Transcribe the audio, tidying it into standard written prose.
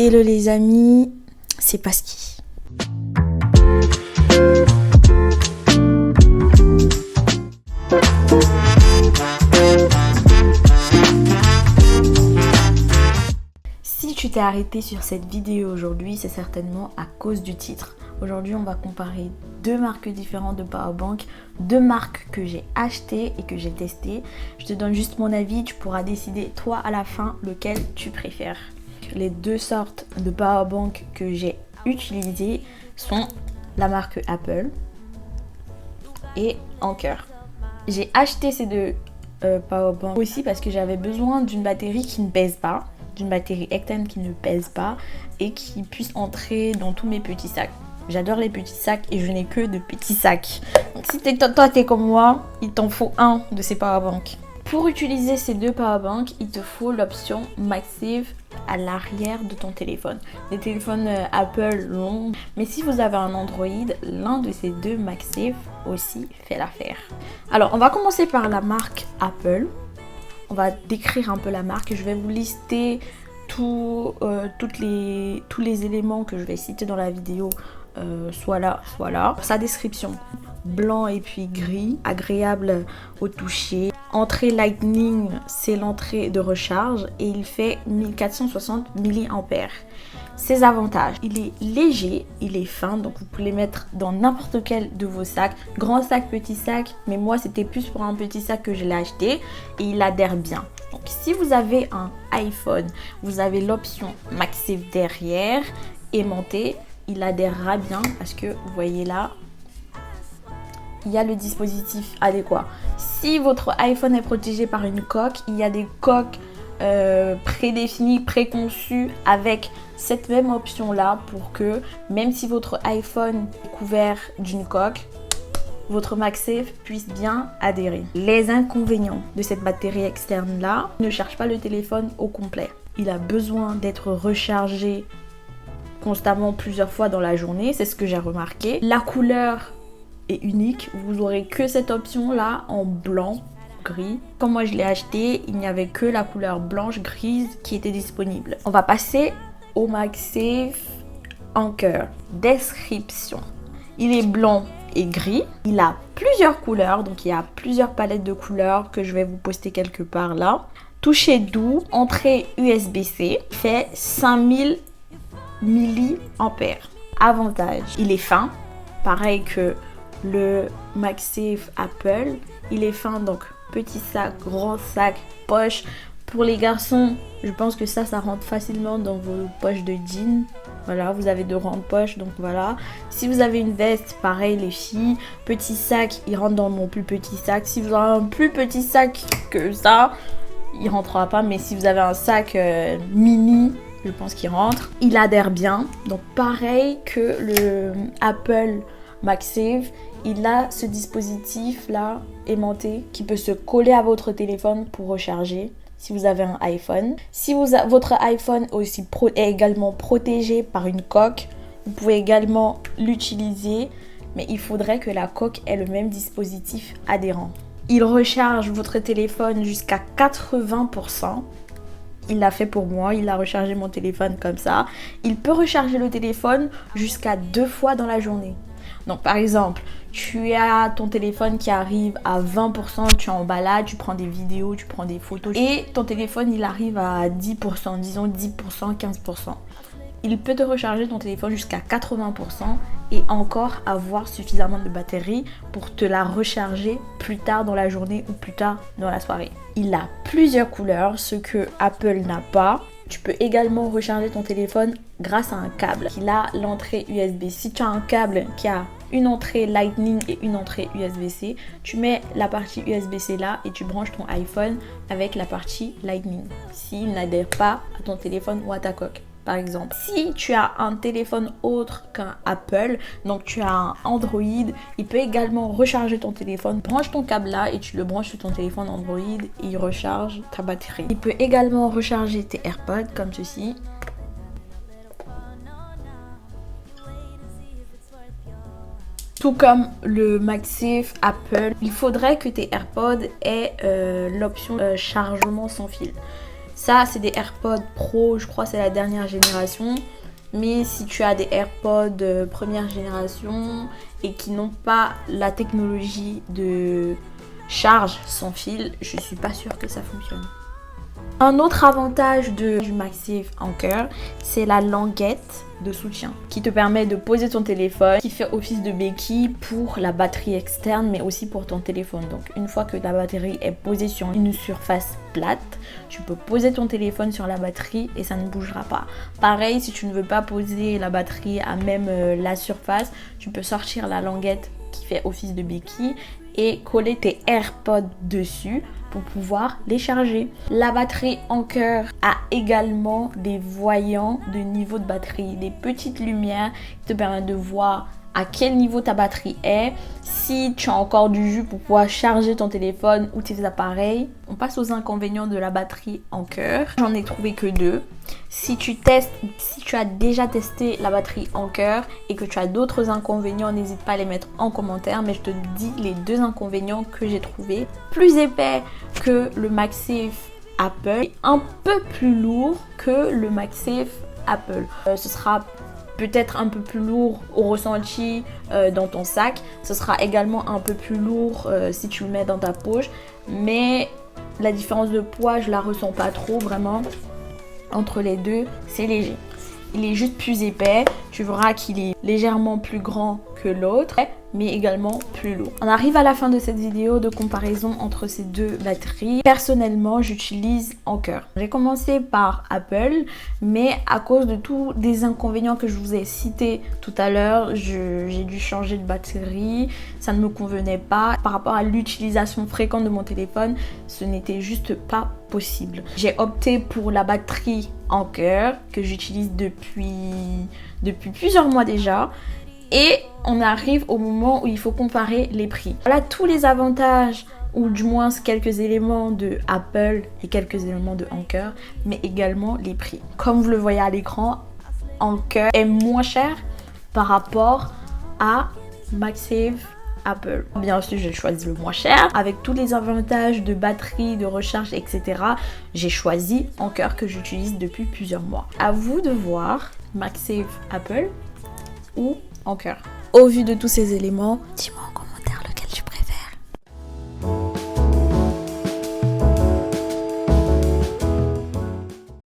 Hello les amis, c'est Pasky. Si tu t'es arrêté sur cette vidéo aujourd'hui, c'est certainement à cause du titre. Aujourd'hui, on va comparer deux marques différentes de powerbank, deux marques que j'ai achetées et que j'ai testées. Je te donne juste mon avis, tu pourras décider toi à la fin lequel tu préfères. Les deux sortes de powerbank que j'ai utilisées sont la marque Apple et Anker. J'ai acheté ces deux powerbank aussi parce que j'avais besoin d'une batterie qui ne pèse pas, d'une batterie externe qui ne pèse pas et qui puisse entrer dans tous mes petits sacs. J'adore les petits sacs et je n'ai que de petits sacs. Donc si toi t'es comme moi, il t'en faut un de ces powerbanks. Pour utiliser ces deux powerbanks, il te faut l'option MagSafe à l'arrière de ton téléphone. Les téléphones Apple l'ont, mais si vous avez un Android, l'un de ces deux MagSafe aussi fait l'affaire. Alors on va commencer par la marque Apple. On va décrire un peu la marque. Je vais vous lister tous les éléments que je vais citer dans la vidéo, soit là. Sa description: blanc et puis gris, agréable au toucher. Entrée Lightning, c'est l'entrée de recharge et il fait 1460 mAh. Ses avantages: il est léger, il est fin, donc vous pouvez les mettre dans n'importe quel de vos sacs, grand sac, petit sac, mais moi c'était plus pour un petit sac que je l'ai acheté et il adhère bien. Donc si vous avez un iPhone, vous avez l'option MagSafe derrière, aimanté, il adhérera bien parce que vous voyez là, il y a le dispositif adéquat. Si votre iPhone est protégé par une coque, il y a des coques prédéfinies, préconçues avec cette même option là pour que même si votre iPhone est couvert d'une coque, votre MagSafe puisse bien adhérer. Les inconvénients de cette batterie externe là: ne charge pas le téléphone au complet. Il a besoin d'être rechargé constamment plusieurs fois dans la journée, c'est ce que j'ai remarqué. La couleur est unique, vous aurez que cette option là en blanc, gris. Quand moi je l'ai acheté, il n'y avait que la couleur blanche grise qui était disponible. On va passer au MagSafe Anker. Description: il est blanc et gris, il a plusieurs couleurs, donc il y a plusieurs palettes de couleurs que je vais vous poster quelque part là. Toucher doux, entrée USB-C, fait 5000 mAh. Avantage: il est fin, pareil que le MagSafe Apple, il est fin, donc petit sac, grand sac, poche. Pour les garçons, je pense que ça rentre facilement dans vos poches de jeans. Voilà, vous avez de grandes poches, donc voilà. Si vous avez une veste, pareil les filles, petit sac, il rentre dans mon plus petit sac. Si vous avez un plus petit sac que ça, il rentrera pas, mais si vous avez un sac mini, je pense qu'il rentre. Il adhère bien, donc pareil que le Apple MagSafe, il a ce dispositif là aimanté qui peut se coller à votre téléphone pour recharger si vous avez un iPhone. Si votre iPhone aussi est également protégé par une coque, vous pouvez également l'utiliser, mais il faudrait que la coque ait le même dispositif adhérent. Il recharge votre téléphone jusqu'à 80%. Il l'a fait pour moi, il a rechargé mon téléphone comme ça. Il peut recharger le téléphone jusqu'à 2 fois dans la journée. Donc par exemple, tu as ton téléphone qui arrive à 20%, tu es en balade, tu prends des vidéos, tu prends des photos et ton téléphone il arrive à 10%, disons 10%, 15%. Il peut te recharger ton téléphone jusqu'à 80% et encore avoir suffisamment de batterie pour te la recharger plus tard dans la journée ou plus tard dans la soirée. Il a plusieurs couleurs, ce que Apple n'a pas. Tu peux également recharger ton téléphone grâce à un câble. Il a l'entrée USB. Si tu as un câble qui a une entrée Lightning et une entrée USB-C, tu mets la partie USB-C là et tu branches ton iPhone avec la partie Lightning. S'il n'adhère pas à ton téléphone ou à ta coque. Par exemple, si tu as un téléphone autre qu'un Apple, donc tu as un Android, il peut également recharger ton téléphone. Branche ton câble là et tu le branches sur ton téléphone Android et il recharge ta batterie. Il peut également recharger tes AirPods comme ceci. Tout comme le MagSafe Apple, il faudrait que tes AirPods aient l'option chargement sans fil. Ça, c'est des AirPods Pro, je crois que c'est la dernière génération. Mais si tu as des AirPods première génération et qui n'ont pas la technologie de charge sans fil, je suis pas sûre que ça fonctionne. Un autre avantage du MagSafe Anker, c'est la languette de soutien qui te permet de poser ton téléphone, qui fait office de béquille pour la batterie externe mais aussi pour ton téléphone. Donc une fois que ta batterie est posée sur une surface plate, tu peux poser ton téléphone sur la batterie et ça ne bougera pas. Pareil, si tu ne veux pas poser la batterie à même la surface, tu peux sortir la languette qui fait office de béquille et coller tes AirPods dessus pour pouvoir les charger. La batterie Anker a également des voyants de niveau de batterie, des petites lumières qui te permettent de voir à quel niveau ta batterie est, si tu as encore du jus pour pouvoir charger ton téléphone ou tes appareils. On passe aux inconvénients de la batterie Anker. J'en ai trouvé que 2. Si tu as déjà testé la batterie Anker et que tu as d'autres inconvénients, n'hésite pas à les mettre en commentaire, mais je te dis les 2 inconvénients que j'ai trouvés. Plus épais que le MagSafe Apple et un peu plus lourd que le MagSafe Apple. Ce sera peut-être un peu plus lourd au ressenti dans ton sac. Ce sera également un peu plus lourd si tu le mets dans ta poche. Mais la différence de poids, je la ressens pas trop vraiment. Entre les deux, c'est léger. Il est juste plus épais. Tu verras qu'il est légèrement plus grand que l'autre, mais également plus lourd. On arrive à la fin de cette vidéo de comparaison entre ces 2 batteries. Personnellement, j'utilise Anker. J'ai commencé par Apple, mais à cause de tous les inconvénients que je vous ai cités tout à l'heure, j'ai dû changer de batterie. Ça ne me convenait pas. Par rapport à l'utilisation fréquente de mon téléphone, ce n'était juste pas possible. J'ai opté pour la batterie Anker que j'utilise depuis plusieurs mois déjà. Et on arrive au moment où il faut comparer les prix. Voilà tous les avantages, ou du moins quelques éléments de Apple et quelques éléments de Anker, mais également les prix. Comme vous le voyez à l'écran, Anker est moins cher par rapport à MagSafe Apple. Bien sûr, j'ai choisi le moins cher. Avec tous les avantages de batterie, de recharge, etc., j'ai choisi Anker que j'utilise depuis plusieurs mois. À vous de voir MagSafe Apple ou Anker. Au vu de tous ces éléments, dis-moi en